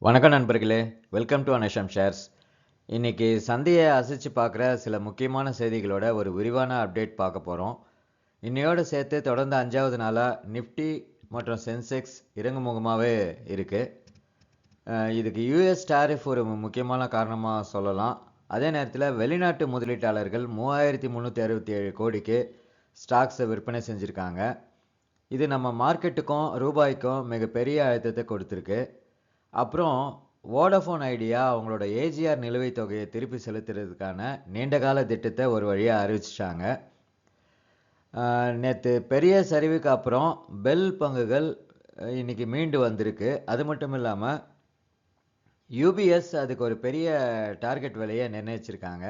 வணக்கம் நண்பர்களே, welcome to அனஷம் shares. இன்னைக்கு சந்தையை அசைச்சு பார்க்குற சில முக்கியமான செய்திகளோட ஒரு விரிவான அப்டேட் பார்க்க போகிறோம். இன்னையோட சேர்த்து தொடர்ந்து 5வது நாளாக நிஃப்டி மற்றும் சென்செக்ஸ் இறங்குமுகமாகவே இருக்கு. இதுக்கு யூஎஸ் டாரிஃப் ஒரு முக்கியமான காரணமாக சொல்லலாம். அதே நேரத்தில் வெளிநாட்டு முதலீட்டாளர்கள் 3367 கோடிக்கு ஸ்டாக்ஸை விற்பனை செஞ்சுருக்காங்க. இது நம்ம மார்க்கெட்டுக்கும் ரூபாய்க்கும் மிகப்பெரிய அழுத்தத்தை கொடுத்துருக்கு. அப்புறம் வோடஃபோன் ஐடியா அவங்களோட ஏஜிஆர் நிலுவைத் தொகையை திருப்பி செலுத்துறதுக்கான நீண்டகால திட்டத்தை ஒரு வழியாக அறிவிச்சிட்டாங்க. நேற்று பெரிய சரிவுக்கு அப்புறம் பெல் பங்குகள் இன்னைக்கு மீண்டு வந்திருக்கு. அது மட்டும் இல்லாமல் யூபிஎஸ் அதுக்கு ஒரு பெரிய டார்கெட் விலையை நிர்ணயிச்சிருக்காங்க.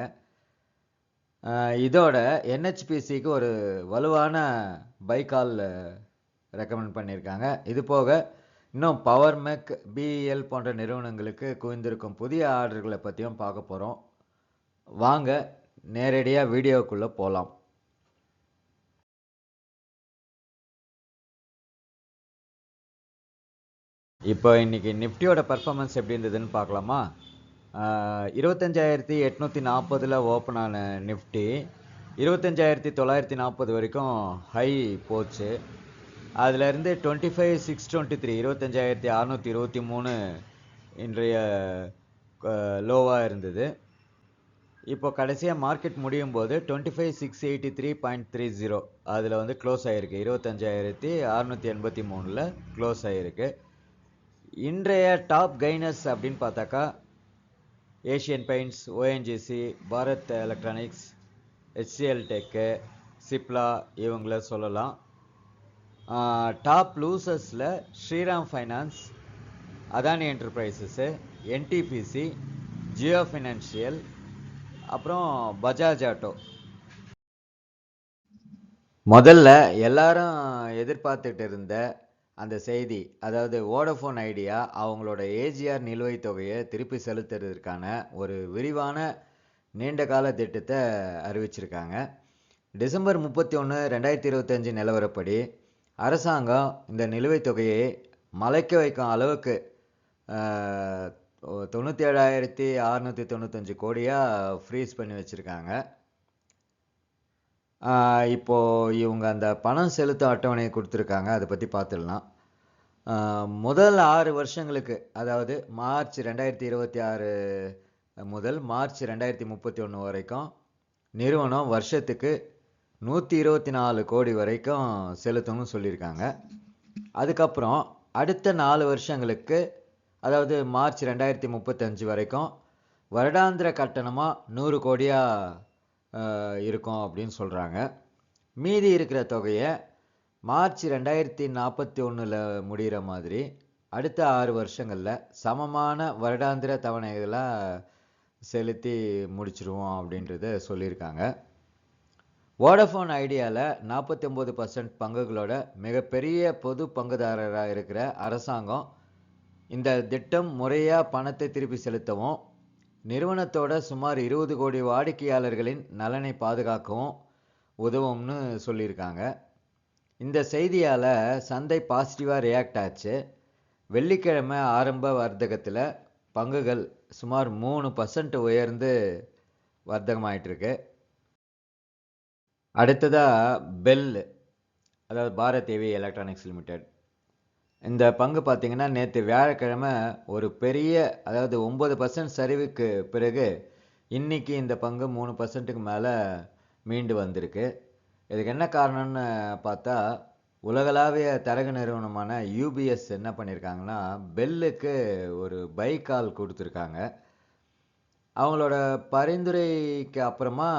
இதோட என்ஹெச்பிசிக்கு ஒரு வலுவான பைக்கால் ரெக்கமெண்ட் பண்ணியிருக்காங்க. இது போக இன்னும் பவர்மெக், பிஇஎல் போன்ற நிறுவனங்களுக்கு குவிந்திருக்கும் புதிய ஆர்டர்களை பற்றியும் பார்க்க போகிறோம். வாங்க நேரடியாக வீடியோக்குள்ளே போகலாம். இப்போ இன்னைக்கு நிஃப்டியோட பர்ஃபார்மன்ஸ் எப்படி இருந்ததுன்னு பார்க்கலாமா? 25,840 ஓப்பன் ஆன நிஃப்டி 25,940 வரைக்கும் ஹை போச்சு. அதிலிருந்து 25,623 25,623 இன்றைய லோவாக இருந்தது. இப்போ கடைசியாக மார்க்கெட் முடியும் போது 25,683.30 அதில் வந்து க்ளோஸ் ஆகிருக்கு. 25,683 க்ளோஸ் ஆகிருக்கு. இன்றைய டாப் கைனர்ஸ் அப்படின்னு பார்த்தாக்கா Asian Paints, ONGC, Bharat Electronics, HCL Tech, Cipla இவங்கள சொல்லலாம். டாப் லூசர்ஸில் Shriram Finance, Adani Enterprises, NTPC, Jio Financial, அப்புறம் பஜாஜ் ஆட்டோ. முதல்ல எல்லாரும் எதிர்பார்த்துட்டு இருந்த அந்த செய்தி, அதாவது வோடஃபோன் ஐடியா அவங்களோட ஏஜிஆர் நிலுவைத் தொகையை திருப்பி செலுத்துறதுக்கான ஒரு விரிவான நீண்டகால திட்டத்தை அறிவிச்சிருக்காங்க. டிசம்பர் 31, 2025 நிலவரப்படி அரசாங்கம் இந்த நிலுவைத் தொகையை மலைக்க வைக்கும் அளவுக்கு 97,695 கோடியாக ஃப்ரீஸ் பண்ணி வச்சுருக்காங்க. இப்போது இவங்க அந்த பணம் செலுத்தும் அட்டவணையை கொடுத்துருக்காங்க. அதை பற்றி பார்த்துடலாம். முதல் 6 வருஷங்களுக்கு, அதாவது மார்ச் 2026 முதல் மார்ச் 2031 வரைக்கும் நிறுவனம் வருஷத்துக்கு 124 கோடி வரைக்கும் செலுத்தணும்னு சொல்லியிருக்காங்க. அதுக்கப்புறம் அடுத்த 4 வருஷங்களுக்கு, அதாவது மார்ச் 2035 வரைக்கும் வருடாந்திர கட்டணமாக 100 கோடியாக இருக்கும் அப்படின்னு சொல்கிறாங்க. மீதி இருக்கிற தொகையை மார்ச் 2041 முடிகிற மாதிரி அடுத்த 6 வருஷங்களில் சமமான வருடாந்திர தவணைகளாக செலுத்தி முடிச்சிருவோம் அப்படின்றத சொல்லியிருக்காங்க. வோடஃபோன் ஐடியாவில் 49% பங்குகளோட மிகப்பெரிய பொது பங்குதாரராக இருக்கிற அரசாங்கம் இந்த திட்டம் முறையாக பணத்தை திருப்பி செலுத்தவும், நிறுவனத்தோட சுமார் 20 கோடி வாடிக்கையாளர்களின் நலனை பாதுகாக்கவும் உதவும்னு சொல்லியிருக்காங்க. இந்த செய்தியால் சந்தை பாசிட்டிவாக ரியாக்ட் ஆச்சு. வெள்ளிக்கிழமை ஆரம்ப வர்த்தகத்தில் பங்குகள் சுமார் 3% உயர்ந்து வர்த்தகமாயிட்டிருக்கு. அடுத்ததாக பெல், அதாவது பாரத் ஹெவி எலக்ட்ரானிக்ஸ் லிமிடெட். இந்த பங்கு பார்த்திங்கன்னா நேற்று வியாழக்கிழமை ஒரு பெரிய, அதாவது 9% சரிவுக்கு பிறகு இன்னைக்கு இந்த பங்கு 3%க்கு மேலே மீண்டு வந்திருக்கு. இதுக்கு என்ன காரணம்னு பார்த்தா, உலகளாவிய தரகு நிறுவனமான யூபிஎஸ் என்ன பண்ணியிருக்காங்கன்னா பெல்லுக்கு ஒரு பை கால் கொடுத்துருக்காங்க. அவங்களோட பரிந்துரைக்கு அப்புறமா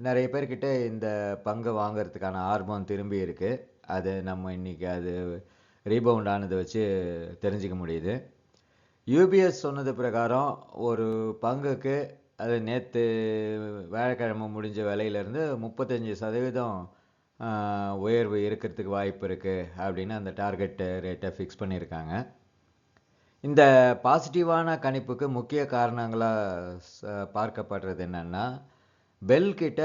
நிறைய பேர்கிட்ட இந்த பங்கை வாங்கிறதுக்கான ஆர்வம் திரும்பி இருக்குது. அது நம்ம இன்றைக்கி அது ரீபவுண்ட் ஆனதை வச்சு தெரிஞ்சிக்க முடியுது. யூபிஎஸ் சொன்னது பிரகாரம் ஒரு பங்குக்கு, அது நேற்று வியாழக்கிழமை முடிஞ்ச விலையிலேருந்து 35% உயர்வு இருக்கிறதுக்கு வாய்ப்பு இருக்குது அப்படின்னு அந்த டார்கெட் ரேட்டை ஃபிக்ஸ் பண்ணியிருக்காங்க. இந்த பாசிட்டிவான கணிப்புக்கு முக்கிய காரணங்களாக பார்க்கப்படுறது என்னென்னா, பெல் கிட்ட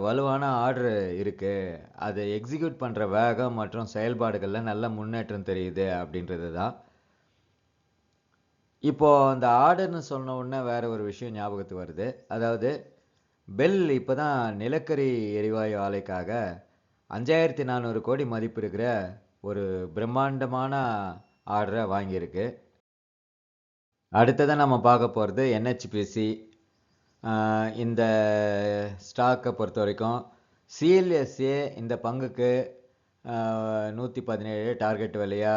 வலுவான ஆர்டர் இருக்குது, அதை எக்ஸிக்யூட் பண்ணுற வேகம் மற்றும் செயல்பாடுகளில் நல்ல முன்னேற்றம் தெரியுது அப்படின்றது தான். இப்போ அந்த ஆர்டர்னு சொன்ன உடனே வேற ஒரு விஷயம் ஞாபகத்துக்கு வருது. அதாவது பெல் இப்போ தான் நிலக்கரி எரிவாயு ஆலைக்காக 5400 கோடி மதிப்பு இருக்கிற ஒரு பிரம்மாண்டமான ஆர்டரை வாங்கியிருக்கு. அடுத்ததா நம்ம பார்க்க போறது NHPC. இந்த ஸ்டாக்கை பொறுத்தவரைக்கும் CLSA இந்த பங்குக்கு 117 டார்கெட் விலையா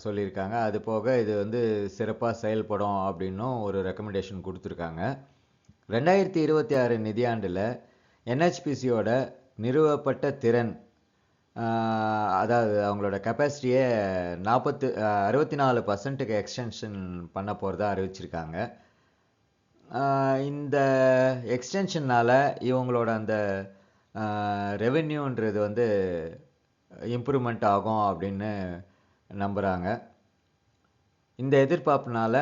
சொல்லியிருக்காங்க. அது போக இது வந்து சிறப்பாக செயல்படும் அப்படின்னும் ஒரு ரெக்கமெண்டேஷன் கொடுத்துருக்காங்க. 2026 நிதியாண்டில் NHPCயோட நிறுவப்பட்ட திறன், அதாவது அவங்களோட கெப்பாசிட்டியை 64% எக்ஸ்டென்ஷன் பண்ண போகிறதா அறிவிச்சிருக்காங்க. இந்த எக்ஸ்டென்ஷனால் இவங்களோட அந்த ரெவென்யூன்றது வந்து இம்ப்ரூவ்மெண்ட் ஆகும் அப்படின்னு நம்புகிறாங்க. இந்த எதிர்பார்ப்புனால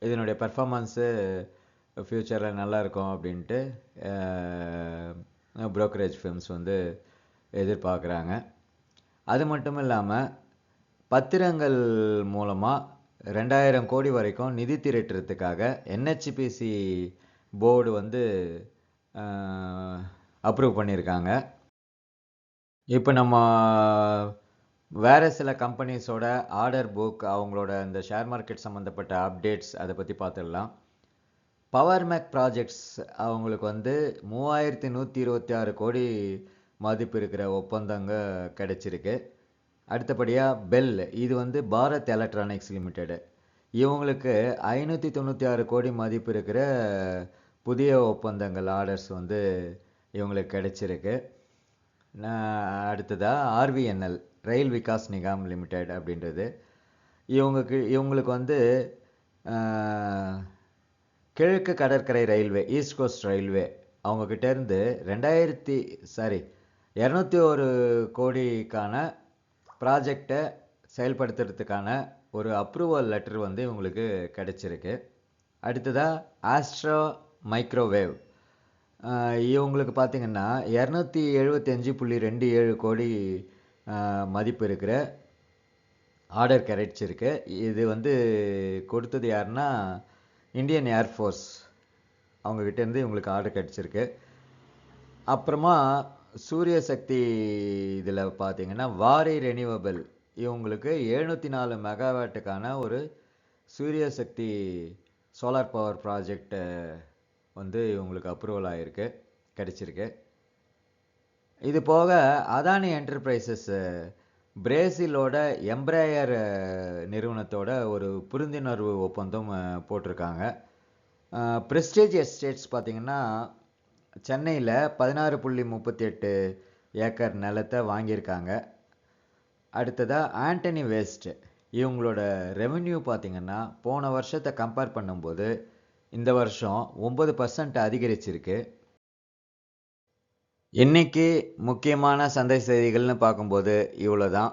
இதனுடைய பெர்ஃபார்மன்ஸு ஃப்யூச்சரில் நல்லாயிருக்கும் அப்படின்ட்டு ப்ரோக்கரேஜ் ஃபிர்ம்ஸ் வந்து எதிர்பார்க்குறாங்க. அது மட்டும் இல்லாமல் பத்திரங்கள் மூலமாக 2000 கோடி வரைக்கும் நிதி திரட்டுறதுக்காக NHPC போர்டு வந்து அப்ரூவ் பண்ணியிருக்காங்க. இப்போ நம்ம வேறு சில கம்பெனிஸோட ஆர்டர் புக், அவங்களோட இந்த ஷேர் மார்க்கெட் சம்மந்தப்பட்ட அப்டேட்ஸ் அதை பற்றி பார்த்துடலாம். பவர் மேக் ப்ராஜெக்ட்ஸ் அவங்களுக்கு வந்து 3126 கோடி மதிப்பு இருக்கிற ஒப்பந்தங்க கிடைச்சிருக்கு. அடுத்தபடியாக பெல், இது வந்து பாரத் எலக்ட்ரானிக்ஸ் லிமிடெடு, இவங்களுக்கு 596 கோடி மதிப்பு இருக்கிற புதிய ஒப்பந்தங்கள் ஆர்டர்ஸ் வந்து இவங்களுக்கு கிடைச்சிருக்கு. அடுத்ததாக RVNL, ரயில் விகாஸ் நிகாம் லிமிடெட் அப்படின்றது, இவங்களுக்கு வந்து கிழக்கு கடற்கரை ரயில்வே, ஈஸ்ட் கோஸ்ட் ரயில்வே, அவங்கக்கிட்டேருந்து 201 கோடிக்கான ப்ராஜெக்டை செயல்படுத்துறதுக்கான ஒரு அப்ரூவல் லெட்டர் வந்து இவங்களுக்கு கிடைச்சிருக்கு. அடுத்ததாக ஆஸ்ட்ரா மைக்ரோவேவ், இவங்களுக்கு பார்த்திங்கன்னா 275.27 கோடி மதிப்பு இருக்கிற ஆர்டர் கிடைச்சிருக்கு. இது வந்து கொடுத்தது யாருன்னா இந்தியன் ஏர்ஃபோர்ஸ், அவங்கக்கிட்டேருந்து இவங்களுக்கு ஆர்டர் கிடைச்சிருக்கு. அப்புறமா சூரிய சக்தி இதில் பார்த்திங்கன்னா வாரி ரெனியூவபிள், இவங்களுக்கு 704 மெகாவாட்டுக்கான ஒரு சூரிய சக்தி சோலார் பவர் ப்ராஜெக்ட் வந்து இவங்களுக்கு அப்ரூவல் ஆகிருக்கு, கிடைச்சிருக்கு. இது போக அதானி என்டர்பிரைசஸ் பிரேசிலோட எம்ப்ராயர் நிறுவனத்தோட ஒரு புரிந்துணர்வு ஒப்பந்தம் போட்டிருக்காங்க. பிரஸ்டீஜ் எஸ்டேட்ஸ் பார்த்திங்கன்னா சென்னையில் 16.38 ஏக்கர் நிலத்தை வாங்கியிருக்காங்க. அடுத்ததாக ஆண்டனி வெஸ்ட், இவங்களோட ரெவென்யூ பார்த்திங்கன்னா போன வருஷத்தை கம்பேர் பண்ணும்போது இந்த வருஷம் 9% அதிகரிச்சிருக்கு. இன்னைக்கு முக்கியமான சந்தை செய்திகள்னு பார்க்கும்போது இவ்வளோ தான்.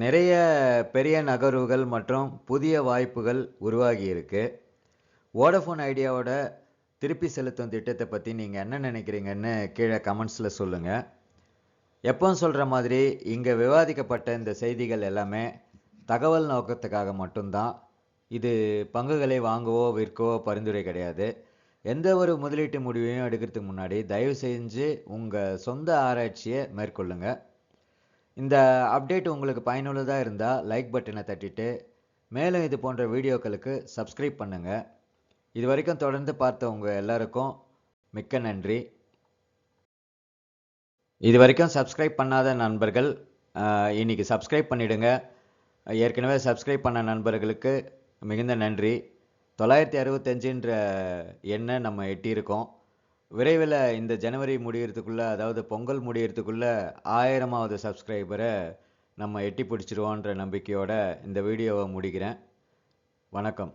நிறைய பெரிய நகர்வுகள் மற்றும் புதிய வாய்ப்புகள் உருவாகி இருக்கு. வோடஃபோன் ஐடியாவோட திருப்பி செலுத்தும் திட்டத்தை பற்றி நீங்கள் என்ன நினைக்கிறீங்கன்னு கீழே கமெண்ட்ஸில் சொல்லுங்கள். எப்பவும் சொல்கிற மாதிரி இங்கே விவாதிக்கப்பட்ட இந்த செய்திகள் எல்லாமே தகவல் நோக்கத்துக்காக மட்டும்தான். இது பங்குகளை வாங்கவோ விற்கவோ பரிந்துரை கிடையாது. எந்த ஒரு முதலீட்டு முடிவையும் எடுக்கிறதுக்கு முன்னாடி தயவு செஞ்சு உங்கள் சொந்த ஆராய்ச்சியை மேற்கொள்ளுங்க. இந்த அப்டேட் உங்களுக்கு பயனுள்ளதாக இருந்தால் லைக் பட்டனை தட்டிட்டு மேலும் இது போன்ற வீடியோக்களுக்கு சப்ஸ்கிரைப் பண்ணுங்கள். இது வரைக்கும் தொடர்ந்து பார்த்த உங்கள் எல்லாருக்கும் மிக்க நன்றி. இது வரைக்கும் சப்ஸ்கிரைப் பண்ணாத நண்பர்கள் இன்னைக்கு சப்ஸ்கிரைப் பண்ணிவிடுங்க. ஏற்கனவே சப்ஸ்கிரைப் பண்ண நண்பர்களுக்கு மிகுந்த நன்றி. 965ன்ற எண்ணை நம்ம எட்டியிருக்கோம். விரைவில் இந்த ஜனவரி முடிகிறதுக்குள்ளே, அதாவது பொங்கல் முடிகிறதுக்குள்ளே 1000வது சப்ஸ்கிரைபரை நம்ம எட்டி பிடிச்சிருவோன்ற நம்பிக்கையோடு இந்த வீடியோவை முடிக்கிறேன். வணக்கம்.